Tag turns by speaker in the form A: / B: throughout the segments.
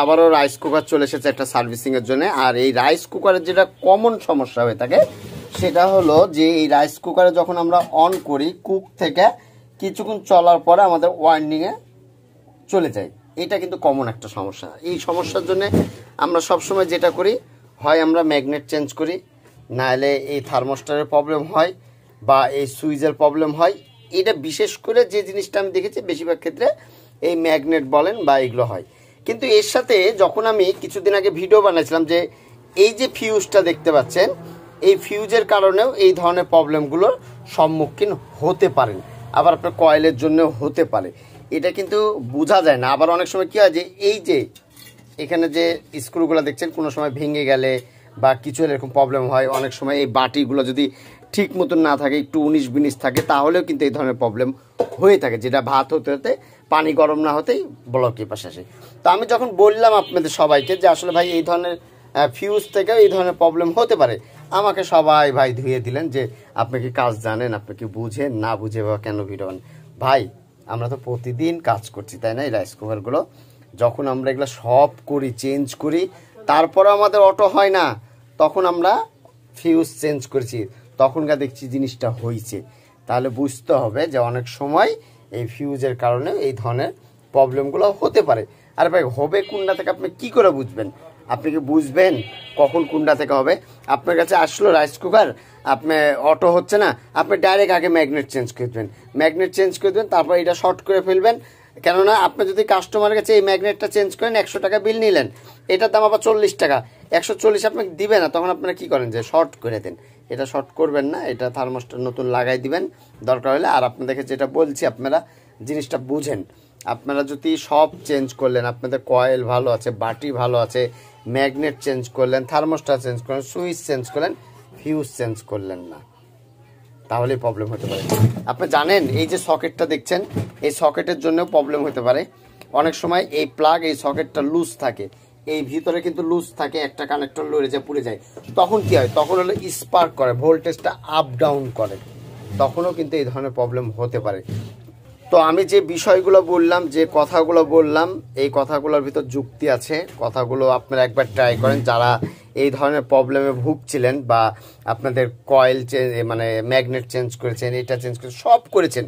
A: আবারও rice cooker চলে এসেছে একটা সার্ভিসিংয়ের জন্য। আর এই রাইস কুকারের যেটা কমন সমস্যা হয়ে থাকে সেটা হলো যে এই রাইস কুকারে যখন আমরা অন করি কুক থেকে কিছুক্ষণ চলার পরে আমাদের ওয়ার্নিংয়ে চলে যায়। এটা কিন্তু কমন একটা সমস্যা। এই সমস্যার জন্য আমরা সবসময় যেটা করি, হয় আমরা ম্যাগনেট চেঞ্জ করি, নাহলে এই থার্মোস্টারের প্রবলেম হয় বা এই সুইচের প্রবলেম হয়। এটা বিশেষ করে যে জিনিসটা আমি দেখেছি বেশিরভাগ ক্ষেত্রে এই ম্যাগনেট বলেন বা এগুলো হয়। কিন্তু এর সাথে যখন আমি কিছুদিন আগে ভিডিও বানাইছিলাম যে এই যে ফিউজটা দেখতে পাচ্ছেন, এই ফিউজের কারণেও এই ধরনের প্রবলেমগুলোর সম্মুখীন হতে পারেন, আবার আপনার কয়েলের জন্য হতে পারে। এটা কিন্তু বোঝা যায় না। আবার অনেক সময় কী হয় যে এই যে এখানে যে স্ক্রুগুলো দেখছেন কোনো সময় ভেঙে গেলে বা কিছু এরকম প্রবলেম হয়। অনেক সময় এই বাটিগুলো যদি ঠিক মতন না থাকে, একটু 19-20 থাকে, তাহলেও কিন্তু এই ধরনের প্রবলেম হয়ে থাকে, যেটা ভাত হতে হতে পানি গরম না হতেই ব্লকের পাশে আসে। তো আমি যখন বললাম আপনাদের সবাইকে যে আসলে ভাই এই ধরনের ফিউজ থেকেও এই ধরনের প্রবলেম হতে পারে, আমাকে সবাই ভাই ধুয়ে দিলেন যে আপনি কি কাজ জানেন, আপনি কি বুঝেন, না বুঝে বা কেন ভিডিও বানান। ভাই আমরা তো প্রতিদিন কাজ করছি, তাই না? এই রাইস কুকারগুলো যখন আমরা এগুলো সব করি, চেঞ্জ করি, তারপরে আমাদের অটো হয় না, তখন আমরা ফিউজ চেঞ্জ করেছি, তখনকার দেখছি জিনিসটা হয়েছে। তাহলে বুঝতে হবে যে অনেক সময় এই ফিউজের কারণে এই ধরনের প্রবলেমগুলো হতে পারে। আর ভাই হবে কোনটা থেকে আপনি কি করে বুঝবেন? আপনি কি বুঝবেন কখন কোনটা থেকে হবে? আপনার কাছে আসলো রাইস কুকার, আপনি অটো হচ্ছে না, আপনি ডাইরেক্ট আগে ম্যাগনেট চেঞ্জ করে দেবেন, ম্যাগনেট চেঞ্জ করে দেবেন, তারপর এটা শর্ট করে ফেলবেন। কেননা আপনি যদি কাস্টমারের কাছে এই ম্যাগনেটটা চেঞ্জ করেন, 100 টাকা বিল নিলেন, এটার দাম আবার 40 টাকা, 140 আপনাকে দিবে না, তখন আপনারা কী করেন যে শর্ট করে দেন। এটা শর্ট করবেন না, এটা থার্মোস্টার নতুন লাগাই দিবেন দরকার হলে। আর আপনাদেরকে যেটা বলছি আপনারা জিনিসটা বুঝেন। আপনারা যদি সব চেঞ্জ করলেন, আপনাদের কয়েল ভালো আছে, বাটি ভালো আছে, ম্যাগনেট চেঞ্জ করলেন, থার্মোস্টার চেঞ্জ করলেন, সুইচ চেঞ্জ করলেন, ফিউজ চেঞ্জ করলেন না, তাহলেই প্রবলেম হতে পারে। আপনি জানেন এই যে সকেটটা দেখছেন, এই সকেটের জন্যও প্রবলেম হতে পারে। অনেক সময় এই প্লাগ, এই সকেটটা লুজ থাকে, এই ভিতরে কিন্তু লুজ থাকে, একটা কানেক্টর লড়ে যায়, পুড়ে যায়। তখন কি হয়? তখন হলো স্পার্ক করে, ভোল্টেজটা আপ ডাউন করে, তখনও কিন্তু এই ধরনের প্রবলেম হতে পারে। তো আমি যে বিষয়গুলো বললাম, যে কথাগুলো বললাম, এই কথাগুলোর ভিতর যুক্তি আছে। কথাগুলো আপনারা একবার ট্রাই করেন যারা এই ধরনের প্রবলেমে ভুগছিলেন, বা আপনাদের কয়েল চেঞ্জ মানে ম্যাগনেট চেঞ্জ করেছেন, এটা চেঞ্জ করেছেন, সব করেছেন,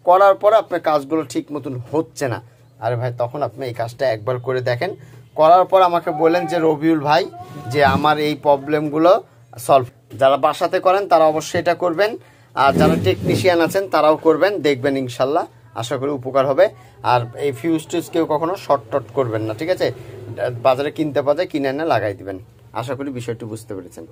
A: করার পর আপনার কাজগুলো ঠিক মতন হচ্ছে না। আরে ভাই তখন আপনি এই কাজটা একবার করে দেখেন, করার পর আমাকে বলেন যে রবিউল ভাই যে আমার এই প্রবলেমগুলো সলভ। যারা বাসাতে করেন তারা অবশ্যই এটা করবেন, আর যারা টেকনিশিয়ান আছেন তারাও করবেন, দেখবেন ইনশাল্লাহ আশা করি উপকার হবে। আর এই ফিউজ টিউজ কেউ কখনো শর্ট টট করবেন না, ঠিক আছে? বাজারে কিনতে পাওয়া যায়, কিনে এনে লাগাই দিবেন। আশা করি বিষয়টি বুঝতে পেরেছেন।